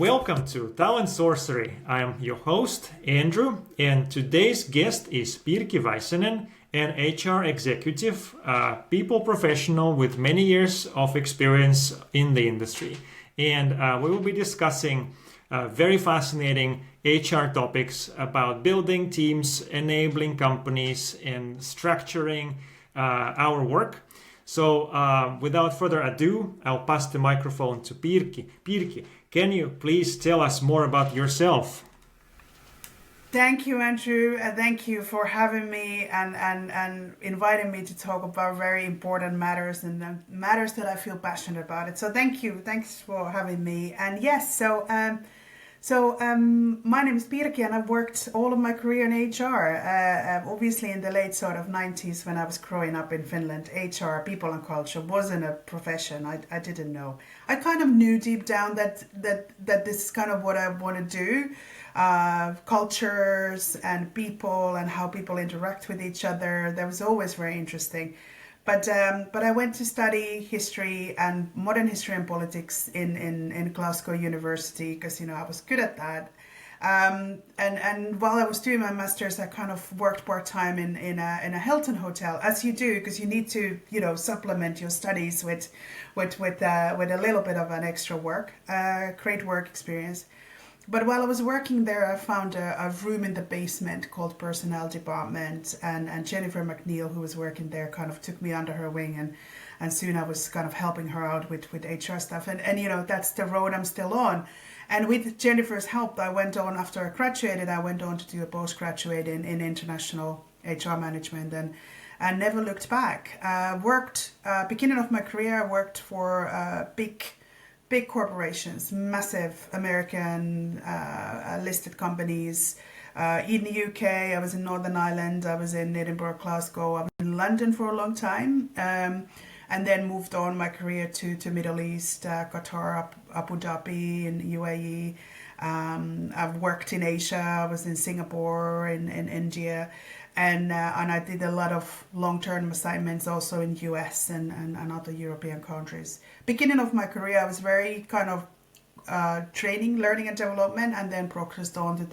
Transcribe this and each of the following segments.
Welcome to Talent Sorcery. I am your host, Andrew, and today's guest is Pirki Väisänen, an HR executive, people professional with many years of experience in the industry. And we will be discussing very fascinating HR topics about building teams, enabling companies, and structuring our work. So without further ado, I'll pass the microphone to Pirki. Pirki, can you please tell us more about yourself? Thank you, Andrew, and thank you for having me and inviting me to talk about very important matters and matters that I feel passionate about it. So thank you. Thanks for having me. And yes, my name is Pirki, and I've worked all of my career in HR. Obviously, in the late sort of 90s, when I was growing up in Finland, HR, people and culture, wasn't a profession. I didn't know. I kind of knew deep down that this is kind of what I want to do. Cultures and people and how people interact with each other. That was always very interesting. But I went to study history and modern history and politics in Glasgow University because I was good at that. And while I was doing my master's, I kind of worked part-time in a Hilton hotel, as you do, because you need to supplement your studies with a little bit of an extra work, great work experience. But while I was working there, I found a room in the basement called Personnel Department, and Jennifer McNeil, who was working there, kind of took me under her wing, and soon I was kind of helping her out with HR stuff, and that's the road I'm still on. And with Jennifer's help, after I graduated, I went on to do a postgraduate in international HR management, and never looked back. Beginning of my career, I worked for big corporations, massive American listed companies. In the UK, I was in Northern Ireland, I was in Edinburgh, Glasgow, I was in London for a long time, and then moved on my career to Middle East, Qatar, Abu Dhabi, and UAE. I've worked in Asia, I was in Singapore, in India, and I did a lot of long-term assignments also in US and other European countries. Beginning of my career, I was very kind of training, learning and development, and then progressed on to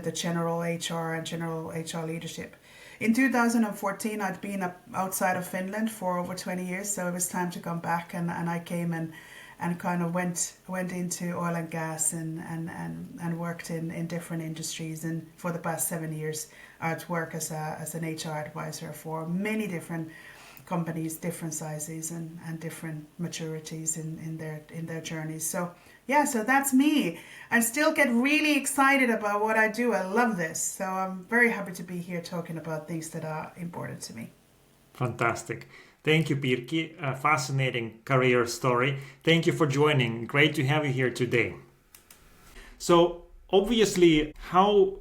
the general HR and general HR leadership. In 2014, I'd been outside of Finland for over 20 years, so it was time to come back, and I came and kind of went into oil and gas and worked in different industries. And for the past 7 years, I'd work as an HR advisor for many different companies, different sizes and different maturities in their journeys. So that's me. I still get really excited about what I do. I love this. So I'm very happy to be here talking about things that are important to me. Fantastic. Thank you, Pirki. A fascinating career story. Thank you for joining. Great to have you here today. So obviously, how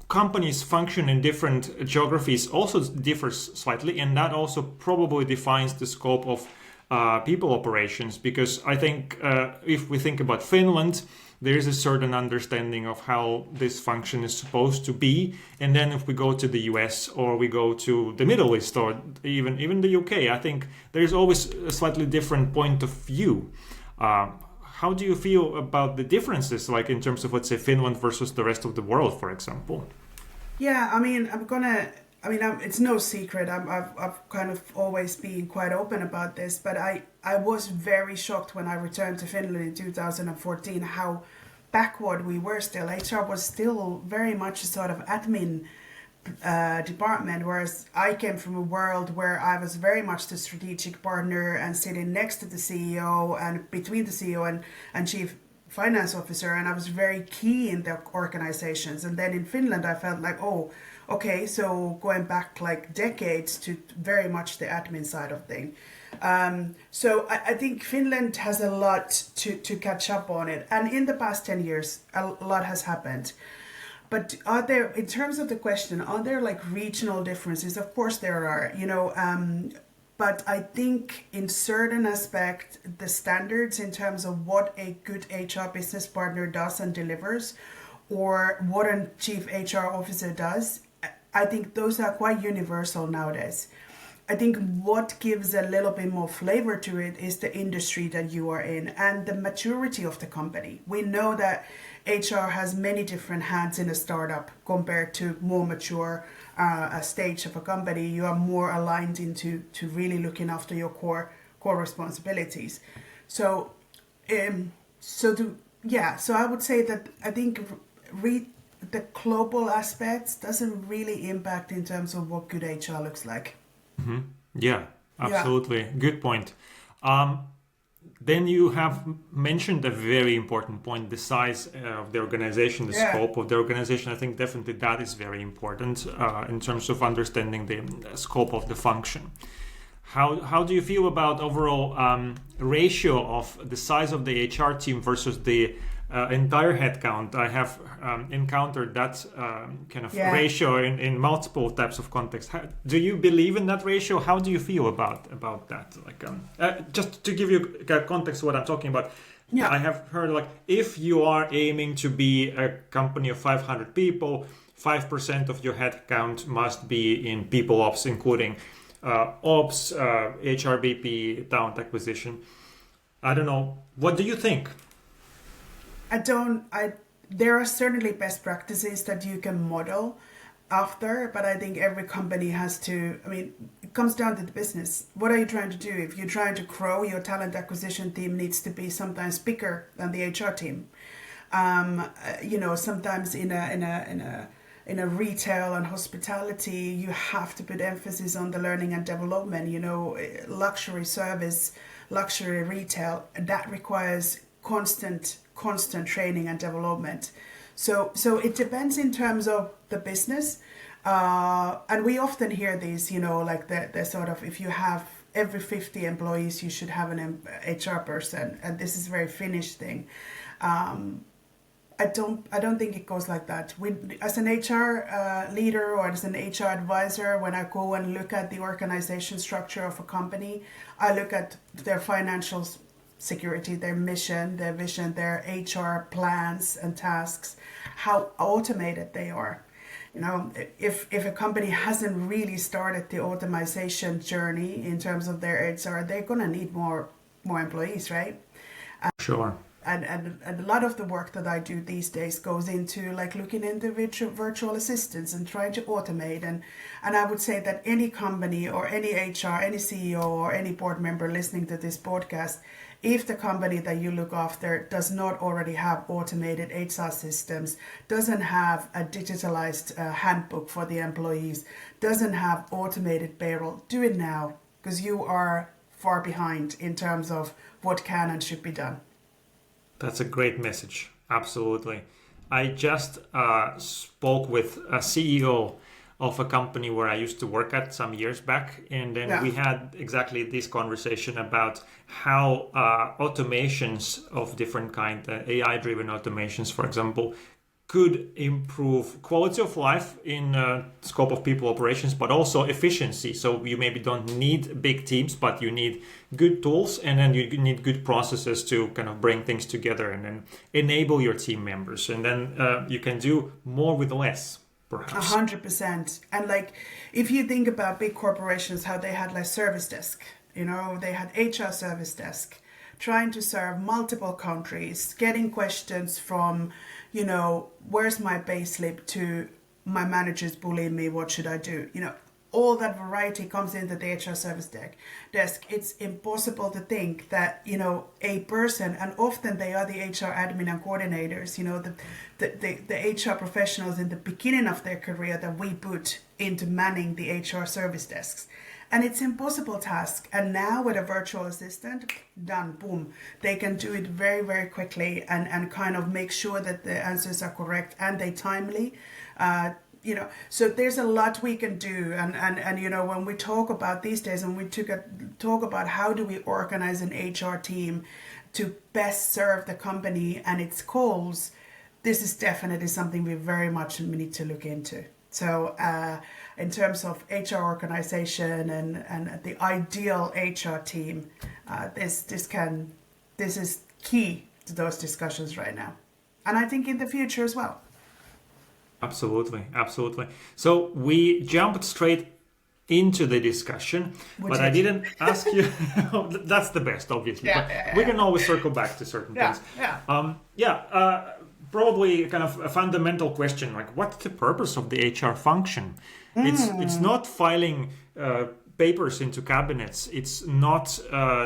companies function in different geographies also differs slightly, and that also probably defines the scope of people operations, because I think if we think about Finland, there is a certain understanding of how this function is supposed to be. And then if we go to the US or we go to the Middle East or even the UK, I think there's always a slightly different point of view. How do you feel about the differences, like in terms of, let's say, Finland versus the rest of the world, for example? Yeah, it's no secret. I've kind of always been quite open about this, but I was very shocked when I returned to Finland in 2014 how backward we were still. HR was still very much a sort of admin department, whereas I came from a world where I was very much the strategic partner and sitting next to the CEO and between the CEO and chief finance officer, and I was very key in the organizations. And then in Finland, I felt like, okay, so going back like decades to very much the admin side of things. So I think Finland has a lot to catch up on it. And in the past 10 years, a lot has happened. But are there, in terms of the question, are there like regional differences? Of course there are, but I think in certain aspects, the standards in terms of what a good HR business partner does and delivers, or what a chief HR officer does, I think those are quite universal nowadays. I think what gives a little bit more flavor to it is the industry that you are in and the maturity of the company. We know that HR has many different hats in a startup compared to more mature a stage of a company. You are more aligned into to really looking after your core responsibilities. So so I would say that I think the global aspects doesn't really impact in terms of what good HR looks like. Yeah, absolutely. Good point. Then you have mentioned a very important point, the size of the organization, the scope of the organization. I think definitely that is very important in terms of understanding the scope of the function. How do you feel about overall ratio of the size of the HR team versus the entire headcount? I have encountered that kind of ratio in multiple types of contexts. Do you believe in that ratio? How do you feel about that? Like, just to give you context of what I'm talking about, I have heard like if you are aiming to be a company of 500 people, 5% of your headcount must be in people ops, including ops, HRBP, talent acquisition. I don't know. What do you think? There are certainly best practices that you can model after, but I think every company has to, it comes down to the business. What are you trying to do? If you're trying to grow, your talent acquisition team needs to be sometimes bigger than the HR team. Sometimes in a retail and hospitality, you have to put emphasis on the learning and development. Luxury service, luxury retail, that requires constant training and development. So it depends in terms of the business. And we often hear these, like the sort of, if you have every 50 employees, you should have an HR person. And this is a very Finnish thing. I don't think it goes like that. As an HR leader or as an HR advisor, when I go and look at the organization structure of a company, I look at their financial security, their mission, their vision, their HR plans and tasks, how automated they are. If a company hasn't really started the automation journey in terms of their HR, they're gonna need more employees, right? Sure. And a lot of the work that I do these days goes into like looking into virtual assistants and trying to automate. And I would say that any company or any HR, any CEO or any board member listening to this podcast, if the company that you look after does not already have automated HR systems, doesn't have a digitalized handbook for the employees, doesn't have automated payroll, do it now, because you are far behind in terms of what can and should be done. That's a great message. Absolutely. I just spoke with a CEO of a company where I used to work at some years back. And then we had exactly this conversation about how automations of different kind, AI-driven automations, for example, could improve quality of life in scope of people operations, but also efficiency. So you maybe don't need big teams, but you need good tools, and then you need good processes to kind of bring things together and then enable your team members. And then you can do more with less, perhaps. 100%. And like, if you think about big corporations, how they had like service desk, they had HR service desk, trying to serve multiple countries, getting questions from, where's my pay slip to my manager's bullying me, what should I do? All that variety comes into the HR service desk. It's impossible to think that, a person, and often they are the HR admin and coordinators, the HR professionals in the beginning of their career that we put into manning the HR service desks. And it's an impossible task. And now with a virtual assistant, done, boom. They can do it very, very quickly and kind of make sure that the answers are correct and they timely. So there's a lot we can do. And when we talk about these days and we talk about how do we organize an HR team to best serve the company and its goals, this is definitely something we very much need to look into. So in terms of HR organization and the ideal HR team, this is key to those discussions right now. And I think in the future as well. Absolutely. So we jumped straight into the discussion, but I didn't ask you. That's the best, obviously. We can always circle back to certain things. Probably kind of a fundamental question, like what's the purpose of the HR function? It's not filing papers into cabinets. It's not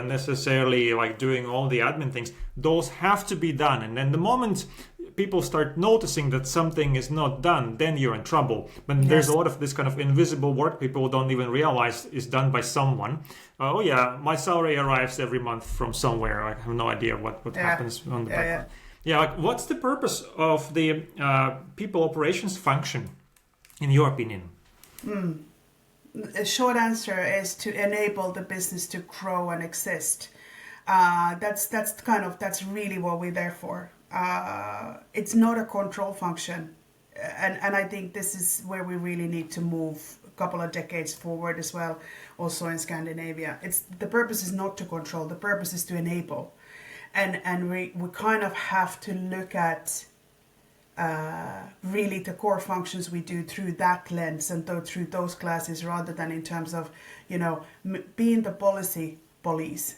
necessarily like doing all the admin things. Those have to be done. And then the moment people start noticing that something is not done, then you're in trouble. But there's a lot of this kind of invisible work people don't even realize is done by someone. Oh yeah, my salary arrives every month from somewhere. I have no idea what happens on the background. Like what's the purpose of the people operations function, in your opinion? A short answer is to enable the business to grow and exist. That's really what we're there for. It's not a control function, and I think this is where we really need to move a couple of decades forward as well. Also in Scandinavia, the purpose is not to control. The purpose is to enable. And we kind of have to look at really the core functions we do through that lens and through those classes, rather than in terms of, being the policy police,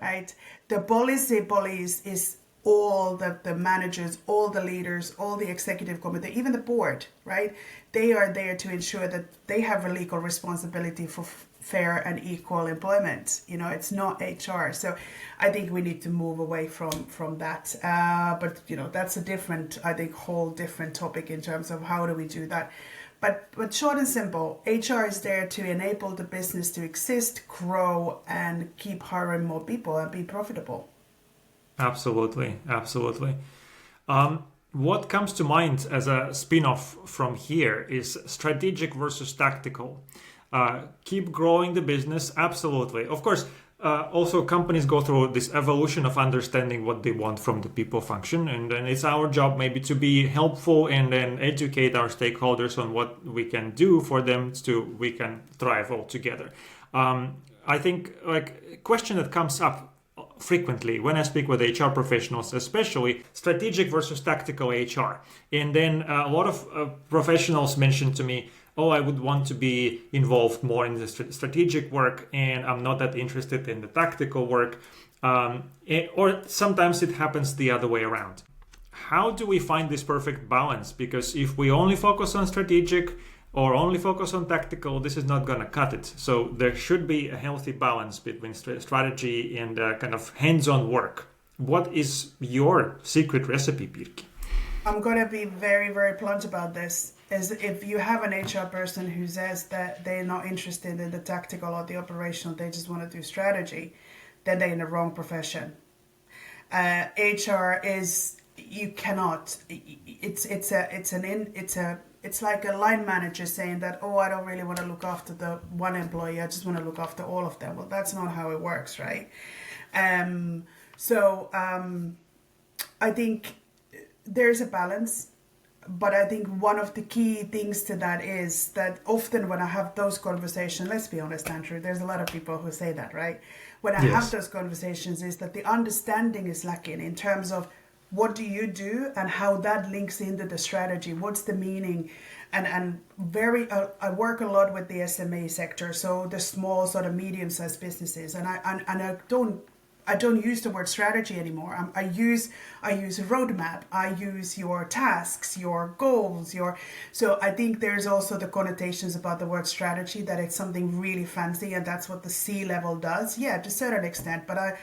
right? The policy police is all the managers, all the leaders, all the executive committee, even the board, right? They are there to ensure that they have a legal responsibility for fair and equal employment. It's not HR. So I think we need to move away from that. But that's a different, I think, whole different topic in terms of how do we do that. But short and simple, HR is there to enable the business to exist, grow, and keep hiring more people and be profitable. Absolutely. What comes to mind as a spin-off from here is strategic versus tactical. Keep growing the business, absolutely. Of course, also companies go through this evolution of understanding what they want from the people function, and then it's our job maybe to be helpful and then educate our stakeholders on what we can do for them we can thrive all together. I think like a question that comes up frequently when I speak with HR professionals, especially strategic versus tactical HR. And then a lot of professionals mention to me, I would want to be involved more in the strategic work and I'm not that interested in the tactical work. Or sometimes it happens the other way around. How do we find this perfect balance? Because if we only focus on strategic or only focus on tactical, this is not going to cut it. So there should be a healthy balance between strategy and kind of hands-on work. What is your secret recipe, Pirki? I'm going to be very, very blunt about this. Is if you have an HR person who says that they're not interested in the tactical or the operational, they just want to do strategy, then they're in the wrong profession. HR is, you cannot, it's like a line manager saying that, I don't really want to look after the one employee, I just want to look after all of them. Well, that's not how it works, right? I think there's a balance, but I think one of the key things to that is that often when I have those conversations, let's be honest, Andrew, there's a lot of people who say that, right? When I have those conversations is that the understanding is lacking in terms of what do you do and how that links into the strategy, what's the meaning, and I work a lot with the SME sector, so the small sort of medium-sized businesses, and I don't use the word strategy anymore. I use roadmap. I use your tasks, your goals, So I think there's also the connotations about the word strategy, that it's something really fancy, and that's what the C-level does. Yeah, to a certain extent. But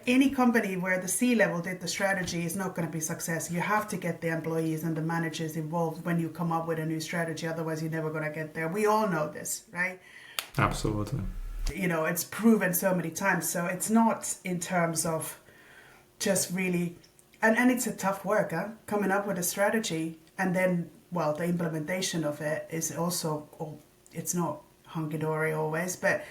any company where the C-level did the strategy is not going to be success. You have to get the employees and the managers involved when you come up with a new strategy. Otherwise, you're never going to get there. We all know this, right? Absolutely. It's proven so many times. So it's not in terms of just really, and it's a tough work, coming up with a strategy, and then, the implementation of it is also, it's not hunky-dory always, but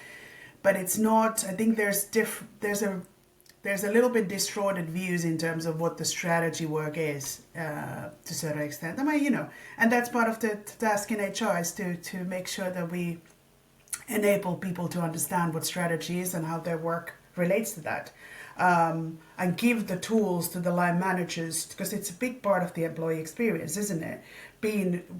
it's not, I think there's a little bit distorted views in terms of what the strategy work is, to a certain extent. And that's part of the task in HR is to make sure that we enable people to understand what strategy is and how they work relates to that. And give the tools to the line managers, because it's a big part of the employee experience, isn't it?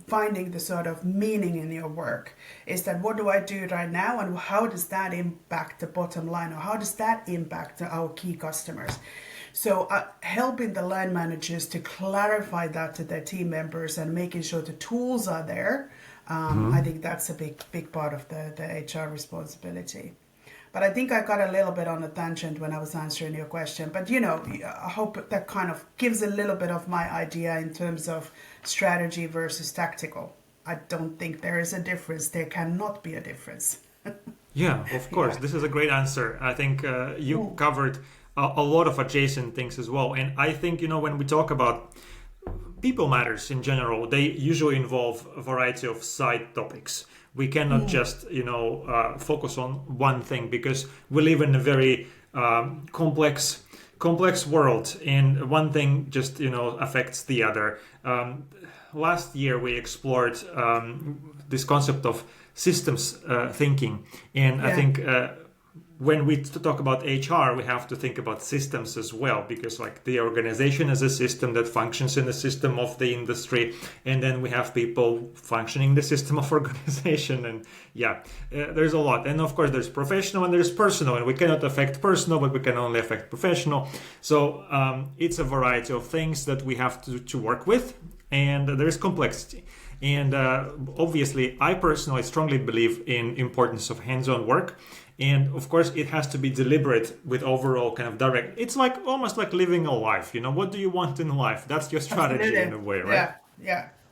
Finding the sort of meaning in your work. Is that, what do I do right now, and how does that impact the bottom line, or how does that impact our key customers? So helping the line managers to clarify that to their team members and making sure the tools are there, I think that's a big part of the HR responsibility. But I think I got a little bit on a tangent when I was answering your question. But, I hope that kind of gives a little bit of my idea in terms of strategy versus tactical. I don't think there is a difference. There cannot be a difference. Yeah, of course. Yeah. This is a great answer. I think you covered a lot of adjacent things as well. And I think, when we talk about people matters in general, they usually involve a variety of side topics. We cannot just, focus on one thing, because we live in a very complex world, and one thing just, affects the other. Last year, we explored this concept of systems thinking, and I think when we talk about HR, we have to think about systems as well, because the organization is a system that functions in the system of the industry, and then we have people functioning in the system of organization, and there's a lot. And of course, there's professional and there's personal, and we cannot affect personal, but we can only affect professional. So it's a variety of things that we have to work with, and there's complexity. And obviously, I personally strongly believe in importance of hands-on work. And of course, it has to be deliberate with overall kind of direct. It's almost like living a life. What do you want in life? That's your strategy. Absolutely. In a way, right?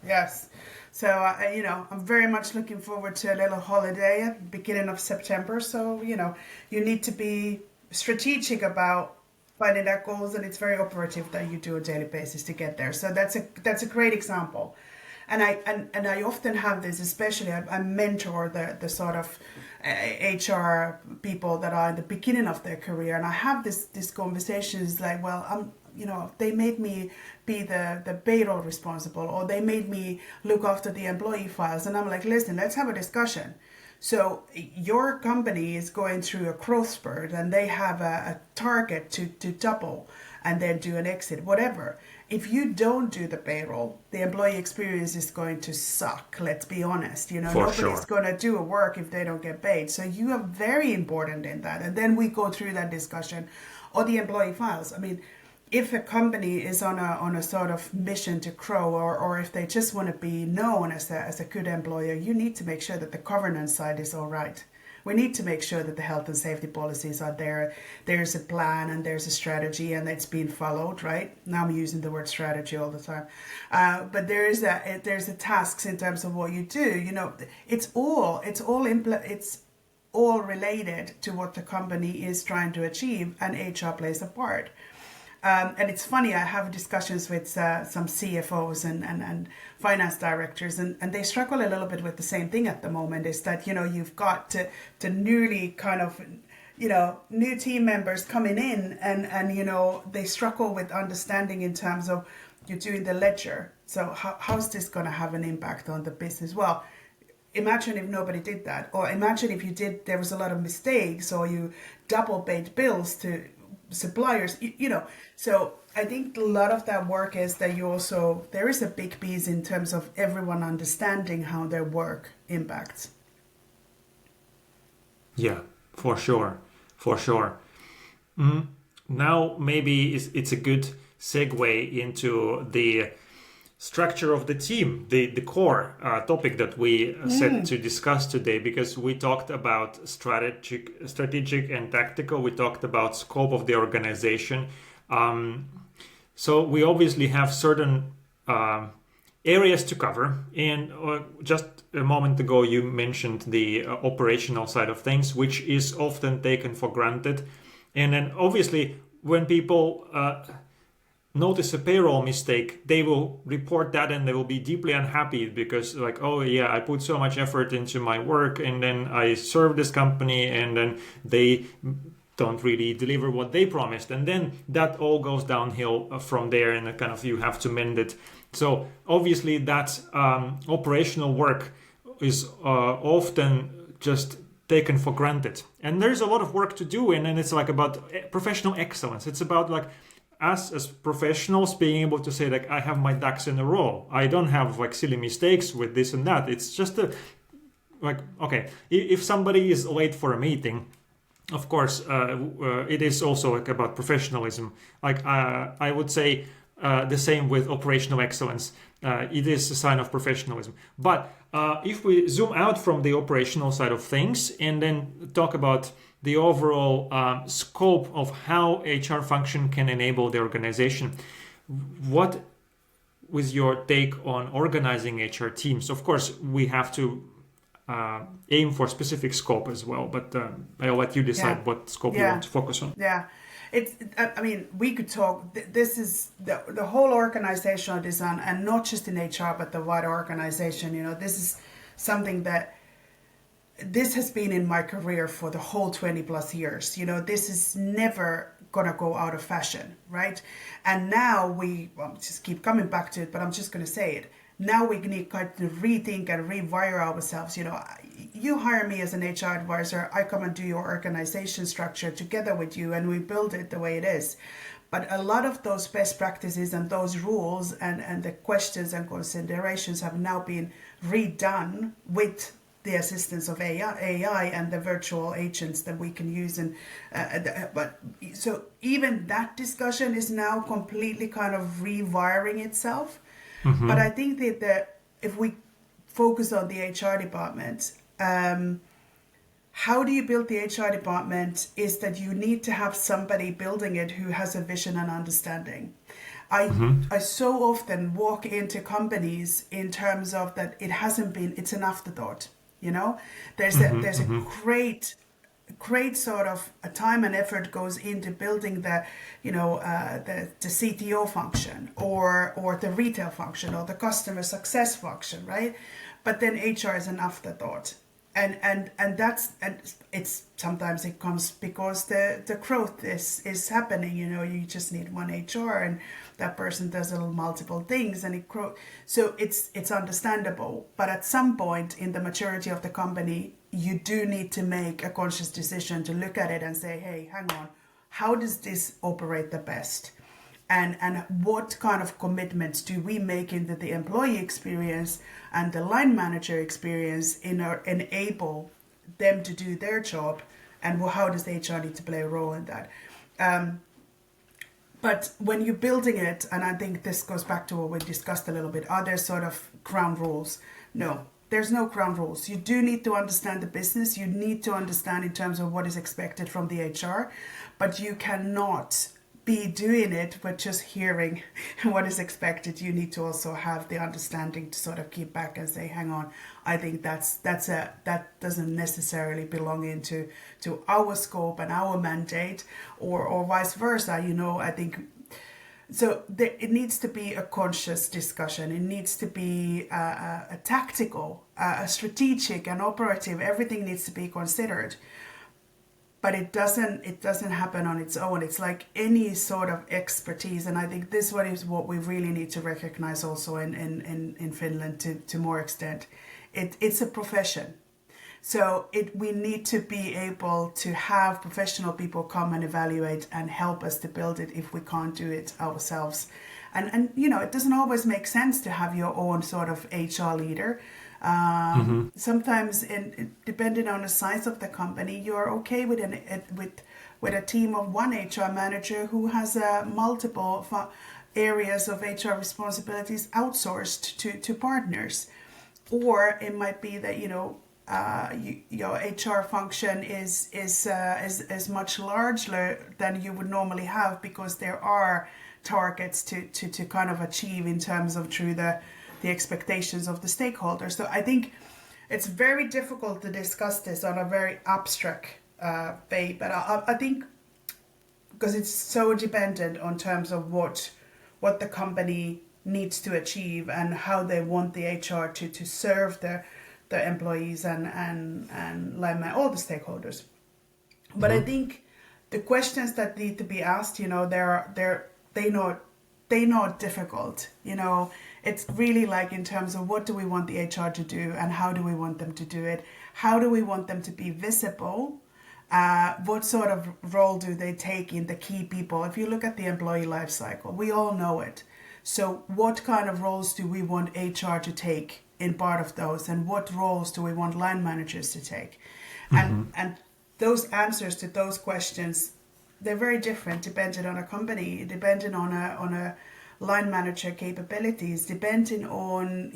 Yes. So, I'm very much looking forward to a little holiday at the beginning of September. So, you need to be strategic about finding that goals, and it's very operative that you do a daily basis to get there. So that's a great example. And I often have this, especially I mentor the sort of HR people that are in the beginning of their career, and I have this conversations like, well, they made me be the payroll responsible, or they made me look after the employee files, and I'm like, listen, let's have a discussion. So your company is going through a growth spurt, and they have a target to double and then do an exit, whatever. If you don't do the payroll, the employee experience is going to suck. Let's be honest. Nobody's going to do a work if they don't get paid. So you are very important in that. And then we go through that discussion. Or the employee files. I mean, if a company is on a sort of mission to grow, or if they just want to be known as a good employer, you need to make sure that the governance side is all right. We need to make sure that the health and safety policies are there. There's a plan and there's a strategy, and it's being followed, right? Now I'm using the word strategy all the time. But there's the tasks in terms of what you do. It's all related to what the company is trying to achieve, and HR plays a part. And it's funny, I have discussions with some CFOs and finance directors, and they struggle a little bit with the same thing at the moment, is that, you've got to newly kind of, new team members coming in, and they struggle with understanding in terms of you're doing the ledger. So how's this going to have an impact on the business? Well, imagine if nobody did that, or imagine if you did, there was a lot of mistakes, or you double paid bills to suppliers, So I think a lot of that work is that there is a big piece in terms of everyone understanding how their work impacts. Yeah, for sure. Now maybe it's a good segue into the structure of the team, the core topic that we set to discuss today, because we talked about strategic and tactical. We talked about scope of the organization. So we obviously have certain areas to cover. And just a moment ago, you mentioned the operational side of things, which is often taken for granted. And then obviously when people notice a payroll mistake, they will report that, and they will be deeply unhappy because I put so much effort into my work, and then I serve this company, and then they don't really deliver what they promised, and then that all goes downhill from there, and kind of you have to mend it. So obviously that operational work is often just taken for granted. And there's a lot of work to do, and it's like about professional excellence. It's about like us as professionals being able to say like, I have my ducks in a row. I don't have like silly mistakes with this and that. It's just like, okay, if somebody is late for a meeting, of course, it is also like about professionalism. Like I would say the same with operational excellence. It is a sign of professionalism. But if we zoom out from the operational side of things and then talk about the overall scope of how HR function can enable the organization, what was your take on organizing HR teams? Of course, we have to aim for specific scope as well, but I'll let you decide what scope you want to focus on. Yeah. I mean, we could talk, this is the whole organizational design, and not just in HR, but the wider organization, this is something that, this has been in my career for the whole 20 plus years. This is never gonna go out of fashion, right? And now well, just keep coming back to it, but I'm just gonna say it. Now we need kind of rethink and rewire ourselves. You hire me as an HR advisor, I come and do your organization structure together with you, and we build it the way it is. But a lot of those best practices and those rules and the questions and considerations have now been redone with the assistance of AI and the virtual agents that we can use. And but so even that discussion is now completely kind of rewiring itself. Mm-hmm. But I think that if we focus on the HR department, how do you build the HR department is that you need to have somebody building it who has a vision and understanding. I so often walk into companies in terms of that it's an afterthought. There's a great sort of a time and effort goes into building the CTO function or the retail function or the customer success function, right? But then HR is an afterthought. And it's sometimes it comes because the growth is happening. You just need one HR, and that person does multiple things, and it grows. So it's understandable. But at some point in the maturity of the company, you do need to make a conscious decision to look at it and say, hey, hang on, how does this operate the best? And what kind of commitments do we make into the employee experience and the line manager experience enable them to do their job, and how does HR need to play a role in that? But when you're building it, and I think this goes back to what we discussed a little bit, are there sort of ground rules? No, there's no ground rules. You do need to understand the business. You need to understand in terms of what is expected from the HR, but you cannot be doing it with just hearing what is expected. You need to also have the understanding to sort of keep back and say, hang on, I think that doesn't necessarily belong into our scope and our mandate, or vice versa. I think so. It needs to be a conscious discussion. It needs to be a tactical, a strategic, and operative. Everything needs to be considered. But it doesn't happen on its own. It's like any sort of expertise. And I think this one is what we really need to recognize also in Finland to more extent. It's a profession. So we need to be able to have professional people come and evaluate and help us to build it if we can't do it ourselves. And it doesn't always make sense to have your own sort of HR leader. Sometimes, depending on the size of the company, you're okay with a team of one HR manager who has multiple areas of HR responsibilities outsourced to partners, or it might be that your HR function is much larger than you would normally have, because there are targets to kind of achieve in terms of through the expectations of the stakeholders. So I think it's very difficult to discuss this on a very abstract way, but I think because it's so dependent on terms of what the company needs to achieve and how they want the HR to serve the employees and all the stakeholders. But I think the questions that need to be asked, they're not difficult. It's really like in terms of what do we want the HR to do and how do we want them to do it? how do we want them to be visible? What sort of role do they take in the key people? If you look at the employee life cycle, we all know it. So what kind of roles do we want HR to take in part of those? And what roles do we want line managers to take? And those answers to those questions, they're very different depending on a company, depending on a line manager capabilities, depending on,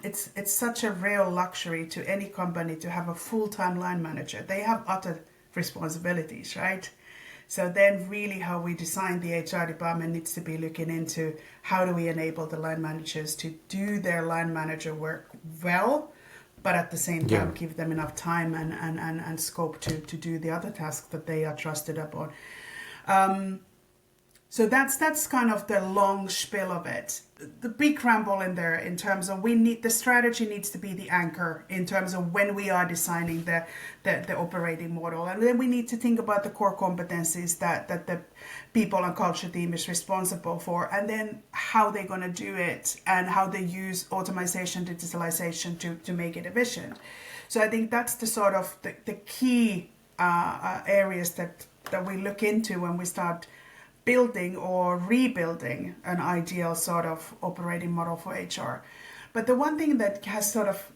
it's such a real luxury to any company to have a full-time line manager. They have other responsibilities, right? So then really how we design the HR department needs to be looking into how do we enable the line managers to do their line manager work well, but at the same time give them enough time and scope to do the other tasks that they are trusted upon. So that's kind of the long spiel of it. The big ramble in there in terms of the strategy needs to be the anchor in terms of when we are designing the operating model. And then we need to think about the core competencies that the people and culture team is responsible for, and then how they're going to do it and how they use automation, digitalization to make it efficient. So I think that's the sort of the key areas that we look into when we start building or rebuilding an ideal sort of operating model for HR. But the one thing that has sort of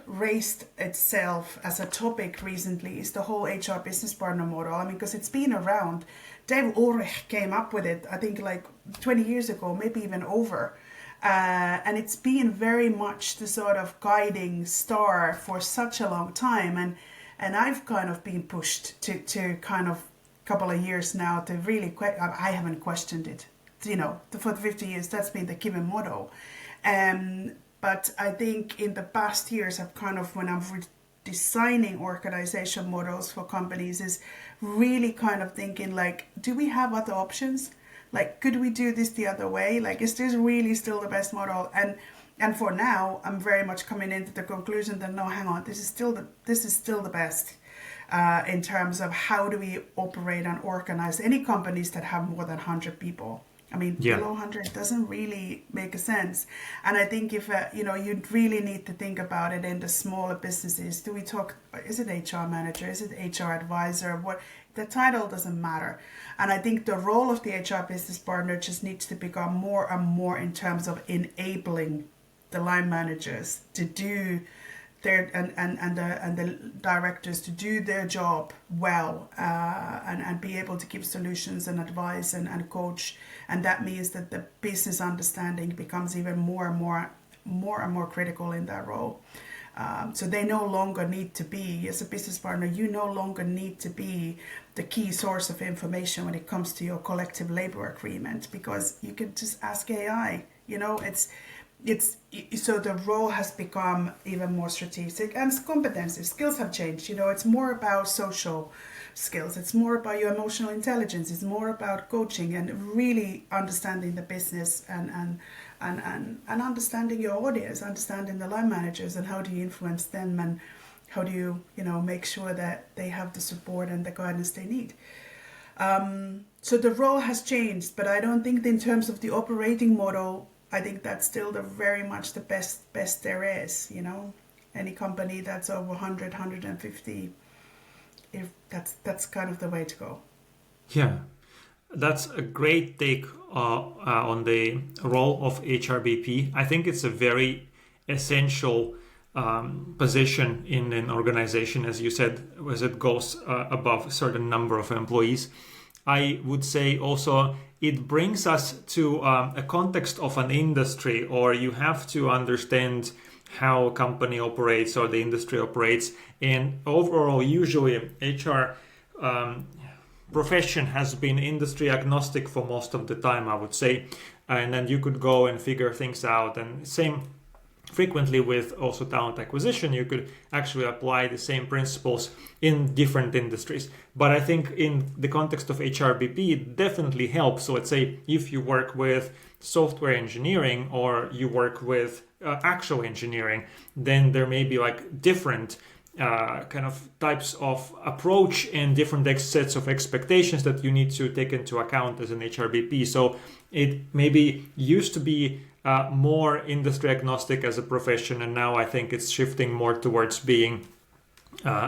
raised itself as a topic recently is the whole HR business partner model. I mean, because it's been around. Dave Ulrich came up with it, I think like 20 years ago, maybe even over. And it's been very much the sort of guiding star for such a long time. And I've kind of been pushed to kind of couple of years now to really I haven't questioned it, for 50 years that's been the given motto, but I think in the past years I've kind of, when I'm designing organization models for companies, is really kind of thinking like, do we have other options? Like, could we do this the other way? Like, is this really still the best model? And for now I'm very much coming into the conclusion that no, hang on, this is still the best. In terms of how do we operate and organize any companies that have more than 100 people. I mean, below 100 doesn't really make a sense. And I think if, you really need to think about it in the smaller businesses. Do we talk, is it HR manager? Is it HR advisor? What? The title doesn't matter. And I think the role of the HR business partner just needs to become more and more in terms of enabling the line managers to do and the directors to do their job well, and be able to give solutions and advice and coach. And that means that the business understanding becomes even more and more critical in that role. So they no longer need to be, as a business partner, you no longer need to be the key source of information when it comes to your collective labor agreement, because you can just ask AI. So the role has become even more strategic, and competencies, skills have changed. It's more about social skills. It's more about your emotional intelligence. It's more about coaching and really understanding the business and understanding your audience, understanding the line managers, and how do you influence them, and how do you, make sure that they have the support and the guidance they need. So the role has changed, but I don't think in terms of the operating model, I think that's still very much the best there is. Any company that's over 100, 150, if that's kind of the way to go. Yeah, that's a great take on the role of HRBP. I think it's a very essential position in an organization, as you said, as it goes above a certain number of employees. I would say also it brings us to a context of an industry, or you have to understand how a company operates or the industry operates. And overall, usually HR profession has been industry agnostic for most of the time, I would say. And then you could go and figure things out. And same frequently with also talent acquisition, you could actually apply the same principles in different industries. But I think in the context of HRBP, it definitely helps. So let's say if you work with software engineering or you work with actual engineering, then there may be like different kind of types of approach and different sets of expectations that you need to take into account as an HRBP. So it maybe used to be more industry agnostic as a profession, and now I think it's shifting more towards being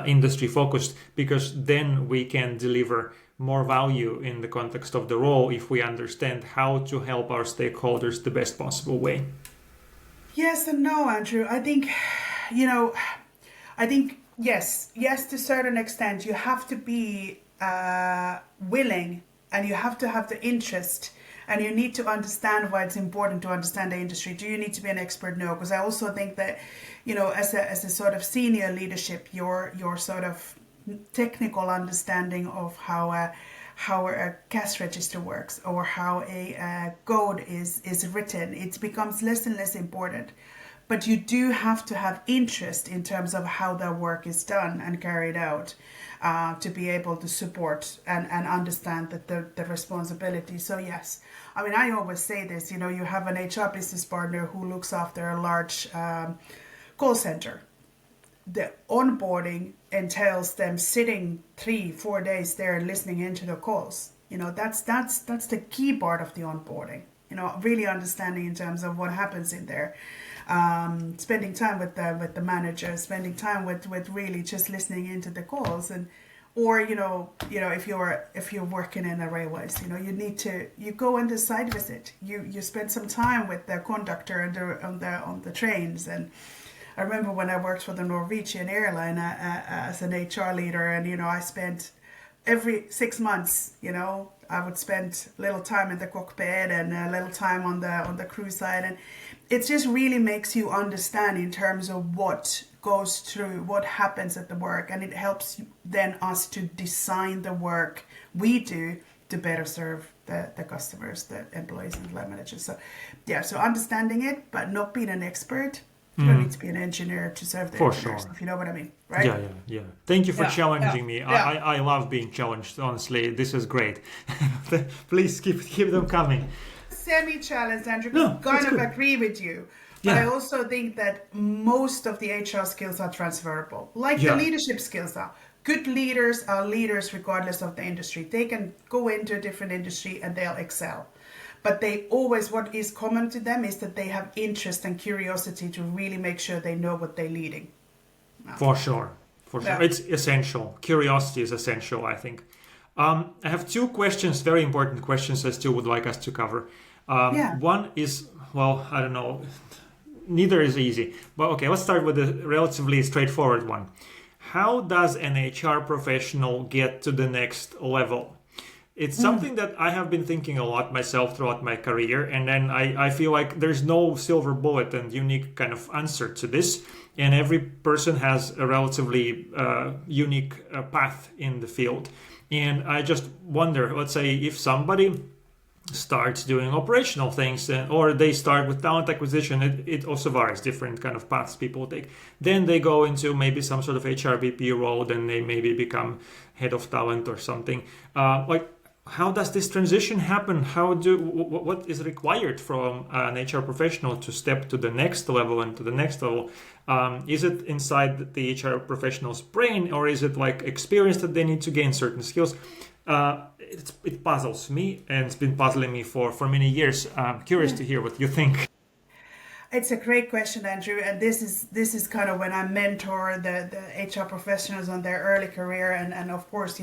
industry focused, because then we can deliver more value in the context of the role if we understand how to help our stakeholders the best possible way. Yes and no, Andrew. I think, yes, to a certain extent, you have to be willing, and you have to have the interest, and you need to understand why it's important to understand the industry. Do you need to be an expert? No, because I also think that, as a sort of senior leadership, your sort of technical understanding of how a cash register works, or how a code is written, it becomes less and less important. But you do have to have interest in terms of how that work is done and carried out, to be able to support and understand the responsibility. So yes, I mean, I always say this, you have an HR business partner who looks after a large call center. The onboarding entails them sitting 3-4 days there listening into the calls. That's the key part of the onboarding. Really understanding in terms of what happens in there. Spending time with the manager, spending time with really just listening into the calls, or if you're working in the railways, you go on the site visit, you spend some time with the conductor on the trains. And I remember when I worked for the Norwegian airline as an HR leader, and I spent every 6 months, I would spend a little time in the cockpit and a little time on the crew side, and it just really makes you understand in terms of what goes through, what happens at the work, and it helps then us to design the work we do to better serve the customers, the employees, and the line managers. So yeah, so understanding it, but not being an expert. You don't need to be an engineer to serve the engineers, if you know what I mean, right? Yeah. Thank you for challenging me. I love being challenged, honestly. This is great. Please keep them coming. Semi-challenged, Andrew, kind of agree with you. But I also think that most of the HR skills are transferable, like the leadership skills are. Good leaders are leaders regardless of the industry. They can go into a different industry and they'll excel. But what is common to them is that they have interest and curiosity to really make sure they know what they're leading. For sure. It's essential. Curiosity is essential, I think. I have 2 questions, very important questions I still would like us to cover. One is, I don't know, neither is easy. But okay, let's start with a relatively straightforward one. How does an HR professional get to the next level? It's something that I have been thinking a lot myself throughout my career, and then I feel like there's no silver bullet and unique kind of answer to this, and every person has a relatively unique path in the field. And I just wonder, let's say if somebody starts doing operational things, or they start with talent acquisition, it also varies, different kind of paths people take. Then they go into maybe some sort of HRBP role, then they maybe become head of talent or something. How does this transition happen? What is required from an HR professional to step to the next level and to the next level? Is it inside the HR professional's brain, or is it like experience that they need to gain certain skills? It puzzles me, and it's been puzzling me for many years. I'm curious to hear what you think. It's a great question, Andrew, and this is kind of when I mentor the HR professionals on their early career, and of course,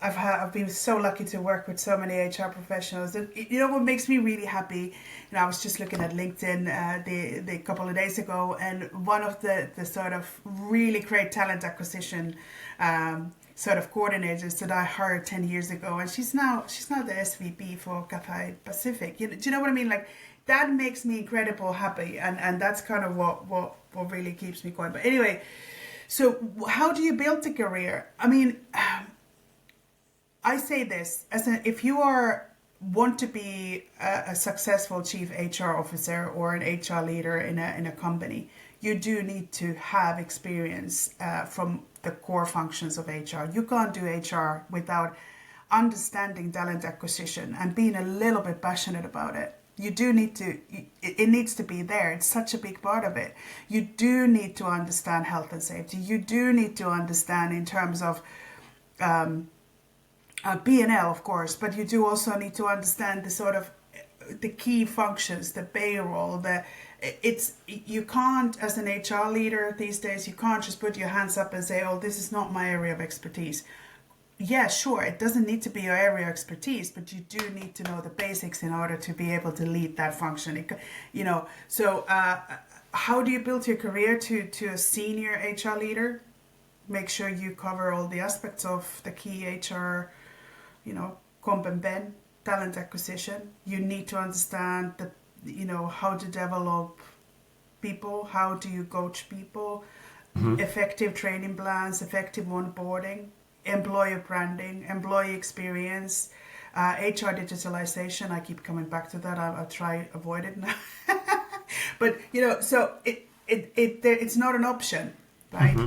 I've been so lucky to work with so many HR professionals. And what makes me really happy, I was just looking at LinkedIn the couple of days ago, and one of the sort of really great talent acquisition sort of coordinators that I hired 10 years ago, and she's now the SVP for 𝐏𝐨 Pacific. Do you know what I mean? Like, that makes me incredibly happy, and that's kind of what really keeps me going. But anyway, so how do you build a career? I mean, I say this if you want to be a successful chief HR officer or an HR leader in a company, you do need to have experience from the core functions of HR. You can't do HR without understanding talent acquisition and being a little bit passionate about it. You do need to, it needs to be there. It's such a big part of it. You do need to understand health and safety. You do need to understand in terms of P&L, of course, but you do also need to understand the sort of the key functions, the payroll, you can't, as an HR leader these days, you can't just put your hands up and say, oh, this is not my area of expertise. Yeah, sure, it doesn't need to be your area of expertise, but you do need to know the basics in order to be able to lead that function. So how do you build your career to a senior HR leader? Make sure you cover all the aspects of the key HR, comp and ben, talent acquisition. You need to understand how to develop people, how do you coach people, effective training plans, effective onboarding, employer branding, employee experience, HR digitalization. I keep coming back to that. I'll try avoid it now. But so it's not an option, right?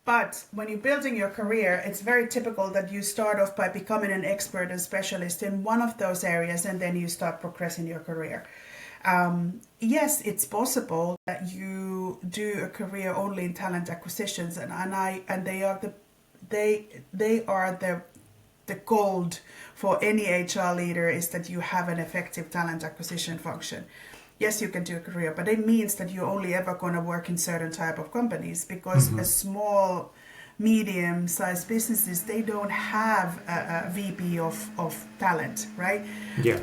But when you're building your career, it's very typical that you start off by becoming an expert and specialist in one of those areas, and then you start progressing your career. Yes, it's possible that you do a career only in talent acquisitions, and they are the gold for any HR leader, is that you have an effective talent acquisition function. Yes, you can do a career, but it means that you're only ever going to work in certain type of companies, because a small, medium-sized businesses, they don't have a VP of talent, right? Yeah.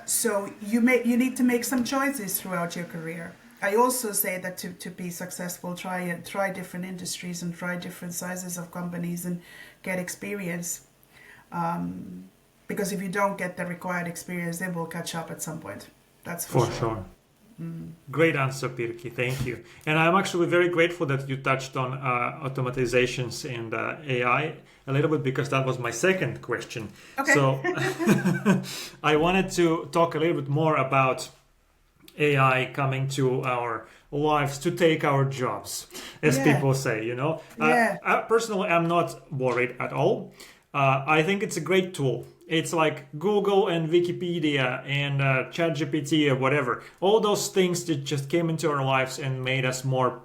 So you need to make some choices throughout your career. I also say that to be successful, try different industries and try different sizes of companies and get experience. Because if you don't get the required experience, they will catch up at some point. That's for sure. Great answer, Pirki. Thank you. And I'm actually very grateful that you touched on automatizations and AI a little bit, because that was my second question. Okay. So I wanted to talk a little bit more about AI coming to our lives to take our jobs, as people say, Personally, I'm not worried at all. I think it's a great tool. It's like Google and Wikipedia and ChatGPT or whatever. All those things that just came into our lives and made us more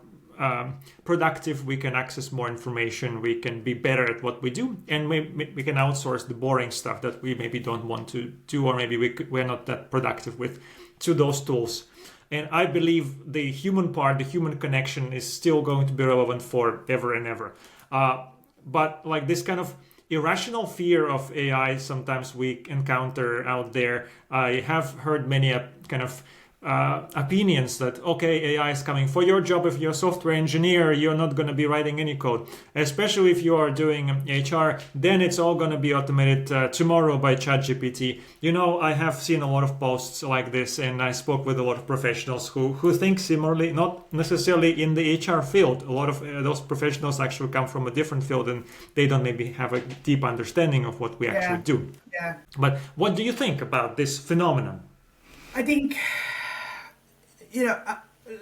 productive. We can access more information. We can be better at what we do. And we can outsource the boring stuff that we maybe don't want to do, or maybe we're not that productive with, to those tools. And I believe the human part, the human connection, is still going to be relevant forever and ever. But like this kind of irrational fear of AI sometimes we encounter out there. I have heard many kind of opinions that, okay, AI is coming for your job. If you're a software engineer, you're not going to be writing any code. Especially if you are doing HR, then it's all going to be automated tomorrow by ChatGPT. I have seen a lot of posts like this, and I spoke with a lot of professionals who think similarly, not necessarily in the HR field. A lot of those professionals actually come from a different field, and they don't maybe have a deep understanding of what we actually do. Yeah. But what do you think about this phenomenon? I think,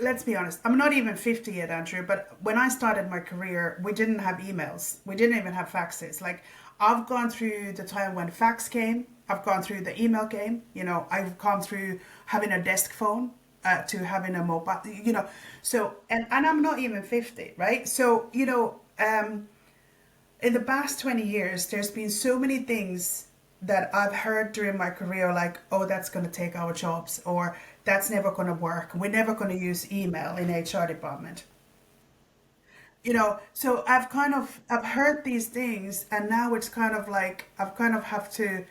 let's be honest, I'm not even 50 yet, Andrew, but when I started my career, we didn't have emails. We didn't even have faxes. Like, I've gone through the time when fax came. I've gone through the email came. I've gone through having a desk phone to having a mobile, So, and I'm not even 50, right? So, in the past 20 years, there's been so many things that I've heard during my career, like, oh, that's going to take our jobs, or that's never going to work. We're never going to use email in HR department. So I've heard these things, and now it's kind of like, I've kind of have to,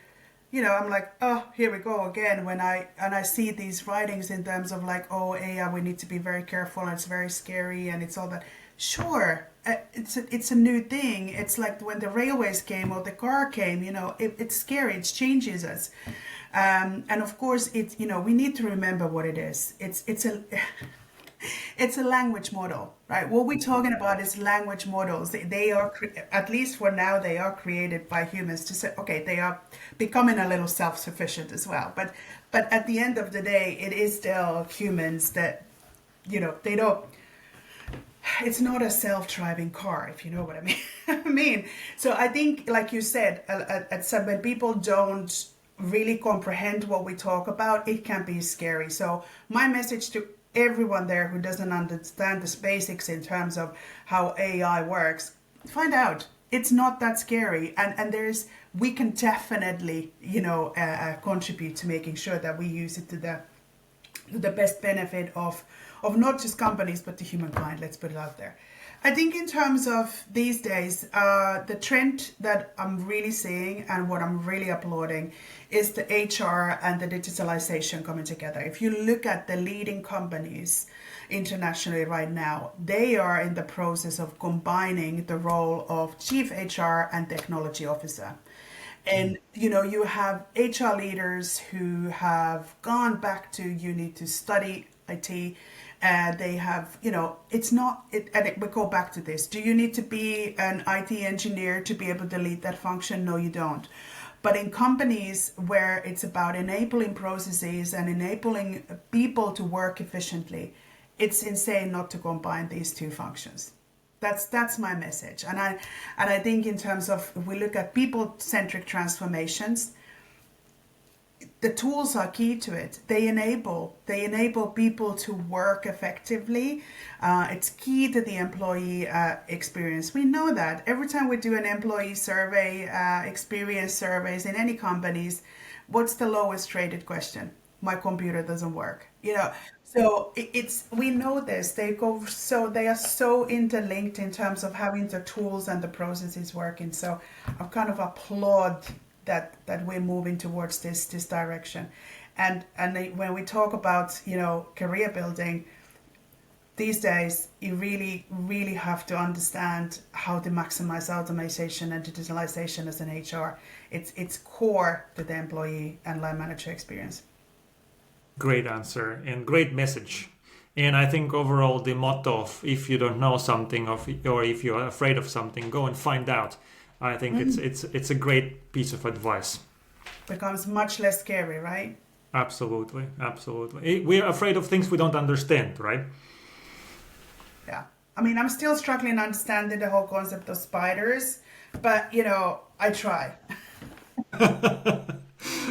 I'm like, oh, here we go again. When I see these writings in terms of like, oh, AI, we need to be very careful, and it's very scary, and it's all that. Sure, it's a new thing. It's like when the railways came or the car came. It's scary. It changes us, and of course, we need to remember what it is. It's a language model, right? What we're talking about is language models. They are, at least for now, they are created by humans to say, okay, they are becoming a little self-sufficient as well. But at the end of the day, it is still humans that, they don't. It's not a self-driving car, if you know what I mean. So I think, like you said, when people don't really comprehend what we talk about, it can be scary. So my message to everyone there who doesn't understand the basics in terms of how AI works, find out. It's not that scary, and there's we can definitely, contribute to making sure that we use it to the best benefit of not just companies, but to humankind. Let's put it out there. I think in terms of these days, the trend that I'm really seeing and what I'm really applauding is the HR and the digitalization coming together. If you look at the leading companies internationally right now, they are in the process of combining the role of chief HR and technology officer. And, you have HR leaders who have gone back to uni to study IT. They have, it's not, and we go back to this. Do you need to be an IT engineer to be able to lead that function? No, you don't. But in companies where it's about enabling processes and enabling people to work efficiently, it's insane not to combine these two functions. That's my message. And I think in terms of, if we look at people-centric transformations, the tools are key to it. They enable people to work effectively. It's key to the employee experience. We know that every time we do an employee survey, experience surveys in any companies, what's the lowest rated question? My computer doesn't work. So we know this. They are so interlinked in terms of having the tools and the processes working. So I kind of applaud that we're moving towards this direction. And when we talk about career building, these days you really, really have to understand how to maximize automation and digitalization as an HR. It's core to the employee and line manager experience. Great answer and great message. And I think overall the motto of if you don't know something or if you're afraid of something, go and find out. I think it's a great piece of advice. Becomes much less scary, right? Absolutely. We're afraid of things we don't understand, right? Yeah. I mean, I'm still struggling understanding the whole concept of spiders, but I try.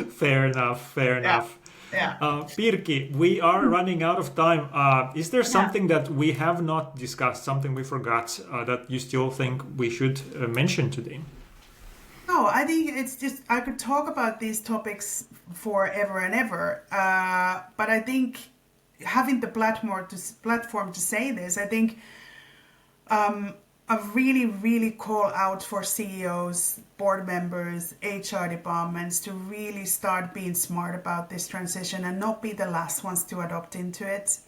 Fair enough. Yeah. Pirki, we are running out of time. Is there something that we have not discussed, something we forgot that you still think we should mention today? No, I think it's just, I could talk about these topics forever and ever. But I think having the platform to say this, I think I really, really call out for CEOs, board members, HR departments to really start being smart about this transition and not be the last ones to adopt into it.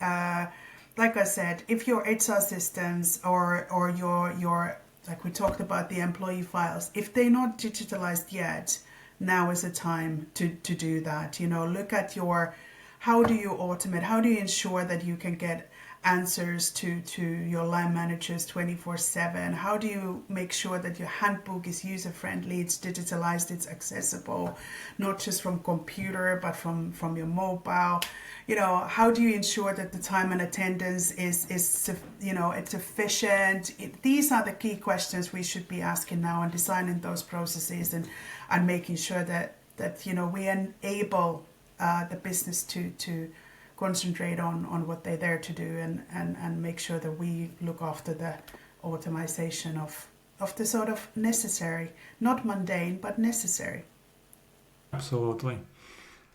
Like I said, if your HR systems or your like we talked about the employee files, if they're not digitalized yet, now is the time to do that. Look at how do you automate? How do you ensure that you can get answers to your line managers 24/7? How do you make sure that your handbook is user-friendly, it's digitalized, it's accessible, not just from computer, but from your mobile? How do you ensure that the time and attendance is it's efficient? These are the key questions we should be asking now and designing those processes and making sure that we enable the business to concentrate on what they're there to do and make sure that we look after the automation of the sort of necessary, not mundane, but necessary. Absolutely.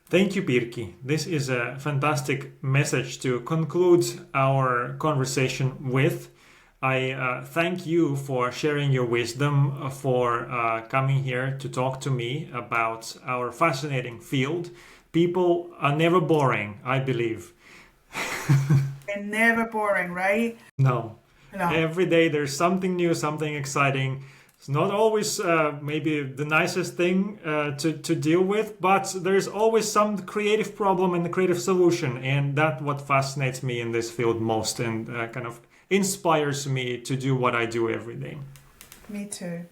Thank you, Pirki. This is a fantastic message to conclude our conversation with. I thank you for sharing your wisdom, for coming here to talk to me about our fascinating field. People are never boring, I believe. They're never boring, right? No. Every day there's something new, something exciting. It's not always maybe the nicest thing to deal with, but there's always some creative problem and a creative solution. And that's what fascinates me in this field most and kind of inspires me to do what I do every day. Me too.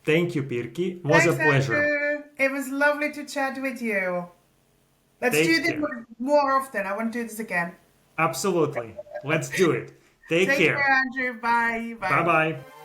Thank you, Pirki. It was a pleasure. Andrew. It was lovely to chat with you. Let's do this more often. I want to do this again. Absolutely. Let's do it. Take care. Take care, Andrew. Bye. Bye-bye.